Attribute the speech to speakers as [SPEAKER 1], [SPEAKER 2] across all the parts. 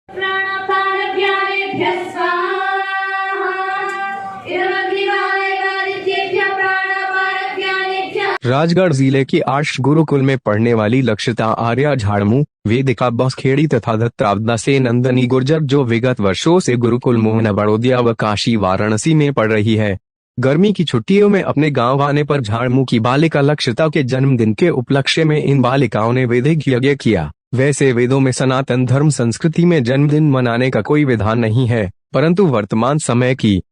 [SPEAKER 1] प्राणापानव्यानेभ्यः स्वाहा। इदमग्निवायुवादित्येभ्यः प्राणापानव्यानेभ्यः।
[SPEAKER 2] राजगढ़ जिले के आर्ष गुरुकुल में पढ़ने वाली लक्षिता आर्या झाड़मू, वेदिका बसखेड़ी तथा दत्तावदा से नंदनी गुर्जर जो विगत वर्षों से गुरुकुल मोहना बड़ौदिया व काशी वाराणसी में पढ़ रही है। गर्मी की छुट्टियों में अपने गांव आने पर झाड़मू की बालिका लक्षिता के जन्मदिन के उपलक्ष्य में इन बालिकाओं ने वैदिक यज्ञ किया। वैसे वेदों में सनातन धर्म संस्कृति में जन्मदिन मनाने का कोई विधान नहीं है, परंतु वर्तमान समय की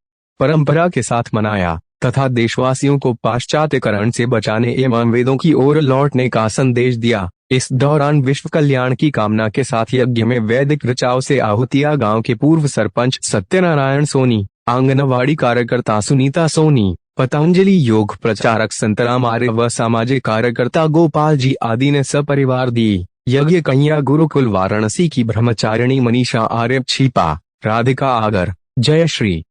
[SPEAKER 2] परंपरा के साथ मनाया तथा देशवासियों को पाश्चात्यकरण से बचाने एवं वेदों की ओर लौटने का संदेश दिया। इस दौरान विश्व कल्याण की कामना के साथ यज्ञ में वैदिक ऋचाओं से आहुतियां गांव के पूर्व सरपंच सत्यनारायण सोनी, आंगनवाड़ी कार्यकर्ता सुनीता सोनी, पतंजलि योग प्रचारक संतराम आर्य व सामाजिक कार्यकर्ता गोपाल जी आदि ने सपरिवार दी। यज्ञ कन्या गुरुकुल वाराणसी की ब्रह्मचारिणी मनीषा आर्य छिपा, राधिका आगर, जयश्री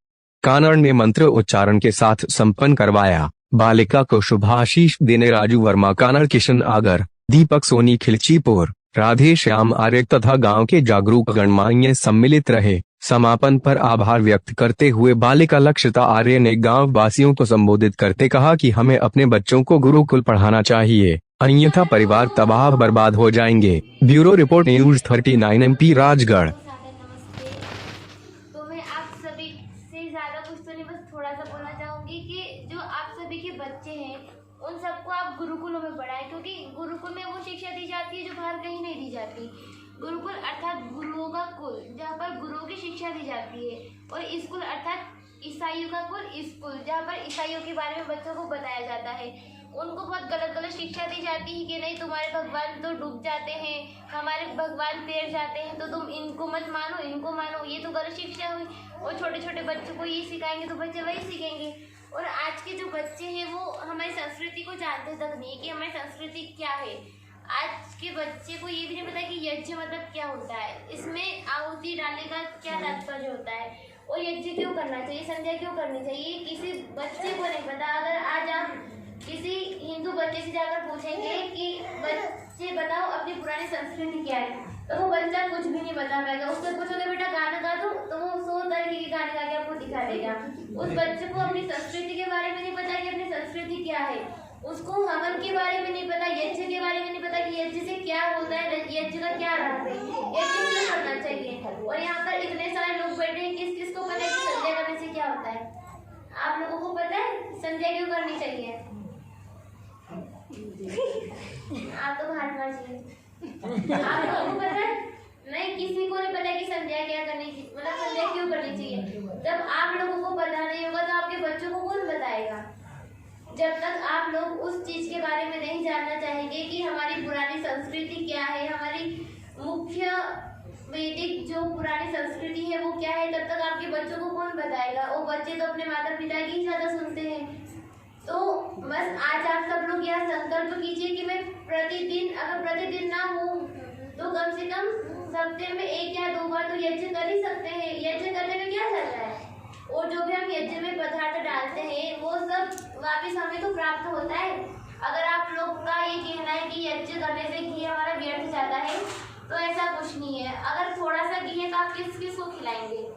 [SPEAKER 2] कानड़ ने मंत्र उच्चारण के साथ संपन्न करवाया। बालिका को शुभाशीष देने राजू वर्मा कानड़, किशन आगर, दीपक सोनी खिलचीपुर, राधे श्याम आर्य तथा गांव के जागरूक गणमान्य सम्मिलित रहे। समापन पर आभार व्यक्त करते हुए बालिका लक्षिता आर्य ने गांव वासियों को संबोधित करते कहा कि हमें अपने बच्चों को गुरुकुल पढ़ाना चाहिए, अन्यथा परिवार तबाह बर्बाद हो जाएंगे। Bureau report, news 39 MP Rajgarh.
[SPEAKER 3] तो मैं आप सभी से ज़्यादा कुछ तो नहीं, बस थोड़ा सा बोलना चाहूँगी कि जो आप सभी के बच्चे हैं उन सबको आप गुरुकुलों में पढ़ाएं, क्योंकि गुरुकुल में वो शिक्षा दी जाती है जो बाहर कहीं नहीं दी जाती। गुरुकुल अर्थात गुरुओं का कुल, जहाँ पर गुरुओं की शिक्षा दी जाती है, और स्कूल अर्थात ईसाइयों का कुल, स्कूल जहाँ पर ईसाइयों के बारे में बच्चों को बताया जाता है। उनको बहुत गलत गलत शिक्षा दी जाती है कि नहीं, तुम्हारे भगवान तो डूब जाते हैं, हमारे भगवान तैर जाते हैं, तो तुम इनको मत मानो, इनको मानो। ये तो गलत शिक्षा हुई। और छोटे छोटे बच्चों को ये सिखाएंगे तो बच्चे वही सीखेंगे। और आज के जो बच्चे हैं वो हमारी संस्कृति को जानते तक नहीं कि हमारी संस्कृति क्या है। आज के बच्चे को ये भी नहीं पता कि यज्ञ मतलब क्या होता है, इसमें आहुति डालने का क्या तात्पर्य होता है, और यज्ञ क्यों करना चाहिए, संध्या क्यों करनी चाहिए, किसी बच्चे को नहीं पता। अगर आज आप किसी हिंदू बच्चे से जाकर पूछेंगे कि बच्चे बताओ अपनी पुरानी संस्कृति क्या है, तो वो बच्चा कुछ भी नहीं बता पाएगा। उससे पूछोगे बेटा गाना गा दो, तो वो 100 तरीके के गाने गा के आपको दिखा देगा। उस बच्चे को अपनी संस्कृति के बारे में नहीं पता कि अपनी संस्कृति क्या है, उसको हवन के बारे में नहीं पता, यज्ञ के बारे में नहीं पता कि यज्ञ से क्या होता है, यज्ञ का क्या अर्थ है, यज्ञ क्यों करना चाहिए। और यहाँ पर इतने सारे लोग बैठे हैं, किस किस को पता है कि संध्या करने से क्या होता है? आप लोगों को पता है संध्या क्यों करनी चाहिए? आप तो हाथ मार चाहिए। आप लोगों को पता है? नहीं, किसी को नहीं पता कि संध्या क्या करनी चाहिए, मतलब संध्या क्यों करनी चाहिए। जब आप लोगों को पता नहीं होगा तो आपके बच्चों को कौन बताएगा? जब तक आप लोग उस चीज के बारे में नहीं जानना चाहेंगे कि हमारी पुरानी संस्कृति क्या है, हमारी मुख्य वैदिक जो पुरानी संस्कृति है वो क्या है, तब तक आपके बच्चों को कौन बताएगा। वो बच्चे तो अपने माता पिता की ही ज्यादा सुनते हैं। तो बस आज आप सब लोग यह संकल्प कीजिए कि मैं प्रतिदिन, अगर प्रतिदिन ना हो तो कम से कम हफ्ते में 1 या 2 बार तो यज्ञ कर ही सकते हैं। यज्ञ करने में क्या जाता है, और जो भी हम यज्ञ में पदार्थ डालते हैं वो सब वापस हमें तो प्राप्त होता है। अगर आप लोग का ये कहना है कि यज्ञ करने से घी हमारा व्यर्थ जाता है, तो ऐसा कुछ नहीं है। अगर थोड़ा सा घी है तो आप किस किस को खिलाएंगे?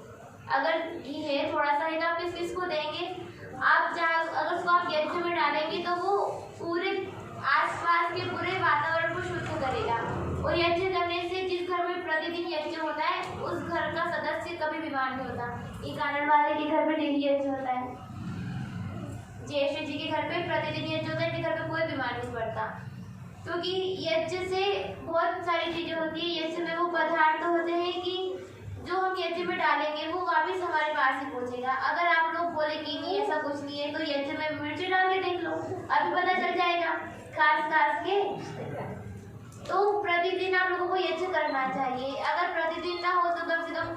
[SPEAKER 3] अगर घी है थोड़ा सा है तो आप किस किस को देंगे? आप जहाँ अगर उसको आप यज्ञ में डालेंगे तो वो पूरे आसपास के पूरे वातावरण को शुद्ध करेगा। और यज्ञ करने से जिस घर में प्रतिदिन यज्ञ होता है उस घर का सदस्य कभी बीमार नहीं होता। ये कानड़ वाले के घर में डेली यज्ञ होता है, जयश्री जी के घर पे प्रतिदिन यज्ञ होता है, इनके घर पे कोई बीमार नहीं पड़ता, क्योंकि यज्ञ से बहुत सारी चीजें होती है। यज्ञ में वो पदार्थ होते हैं कि जो हम यज्ञ में डालेंगे वो वापस हमारे पास ही पहुंचेगा। अगर आप लोग बोले कि नहीं ऐसा कुछ नहीं है, तो यज्ञ में मिर्ची डाल के देख लो, अभी पता चल जाएगा खास खास के। तो प्रतिदिन आप लोगों को यज्ञ करना चाहिए। अगर प्रतिदिन ना हो तो कम से कम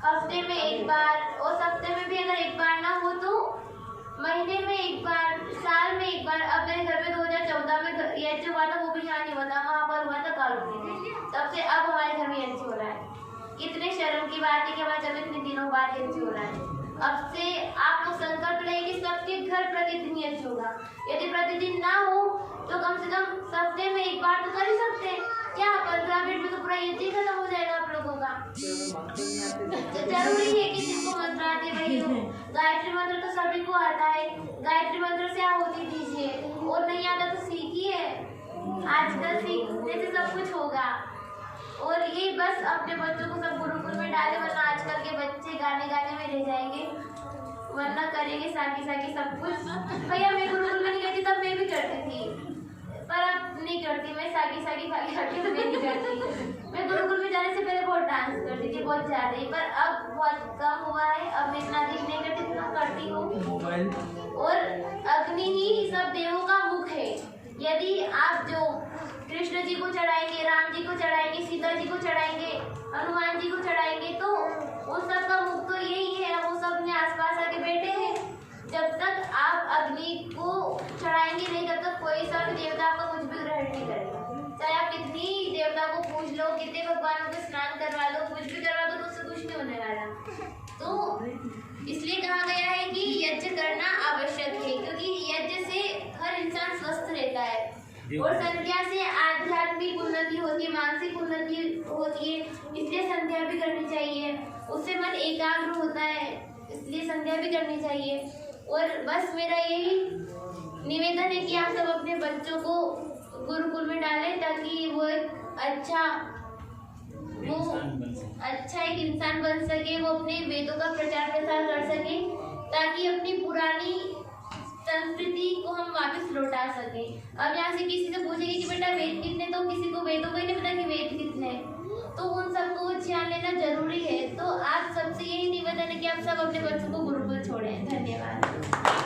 [SPEAKER 3] हफ्ते में 1 बार, और हफ्ते में भी अगर 1 बार ना हो तो महीने में 1 बार, साल में 1 बार। अब मेरे घर में 2014 में यज्ञ हुआ था, वो भी यहाँ नहीं हुआ था, वहाँ पर हुआ था कालू में। तब से अब हमारे घर में यज्ञ हो रहा है। कितने शर्म की बात है कि हमारे घर में इतने दिनों बाद यज्ञ हो रहा है। अब से आप लोग संकल्प लें कि सबके घर प्रतिदिन यज्ञ होगा। यदि प्रतिदिन ना हो तो कम से कम हफ्ते में 1 बार तो कर ही सकते हैं। क्या 15 मिनट में तो पूरा यज्ञ खत्म हो जाएगा आप लोगों होगा। तो जरूरी है कि जिनको मंत्र आते वही हो। गायत्री मंत्र तो सभी को आता है, गायत्री मंत्र से आहुति दीजिए, और नहीं आता तो सीखिए, आजकल सीखने से सब कुछ होगा। और ये बस अपने बच्चों को सब गुरुकुल में डाले, वरना आजकल के बच्चे गाने में रह जाएंगे, वरना करेंगे साकी सब कुछ। भैया मैं गुरुकुल में नहीं गई थी तब मैं भी करती थी, पर अब नहीं करती, मैं साकी तो मैं नहीं करती। मैं गुरुकुल में जाने से पहले बहुत डांस करती थी, बहुत ज़्यादा ही, पर अब बहुत कम हुआ है। अब मैं इतना दिन नहीं करती जितना करती हूँ। और अग्नि ही सब देवों का मुख है। यदि आप जो कृष्ण जी को चढ़ाएंगे, राम जी को चढ़ाएंगे, सीता जी को चढ़ाएंगे, हनुमान जी को चढ़ाएंगे, तो उन सब का मुख तो यही है, वो सब अपने आसपास आके बैठे हैं। जब तक आप अग्नि को चढ़ाएंगे नहीं, तब तक कोई सा भी देवता आपका कुछ भी ग्रहण नहीं करेगा। चाहे आप कितनी देवता को पूज लो, कितने भगवानों को स्नान करवा लो, कुछ भी करवा दो, तो उससे कुछ नहीं होने वाला। तो इसलिए कहा गया है कि यज्ञ करना आवश्यक है, क्योंकि यज्ञ से हर इंसान स्वस्थ रहता है। और संध्या से आध्यात्मिक उन्नति होती है, मानसिक उन्नति होती है, इसलिए संध्या भी करनी चाहिए। उससे मन एकाग्र होता है, इसलिए संध्या भी करनी चाहिए। और बस मेरा यही निवेदन है कि आप सब अपने बच्चों को गुरुकुल में डालें, ताकि वो एक अच्छा इंसान बन सके, वो अपने वेदों का प्रचार प्रसार कर सके, ताकि अपनी पुरानी संस्कृति को हम वापस लौटा सके। अब यहाँ से किसी से पूछेंगे कि बेटा वेद कितने, तो किसी को वेदों को ही नहीं पता कि वेद कितने, तो उन सबको ध्यान लेना जरूरी है। तो आप सबसे यही निवेदन है कि आप सब अपने बच्चों को गुरुकुल छोड़ें। धन्यवाद।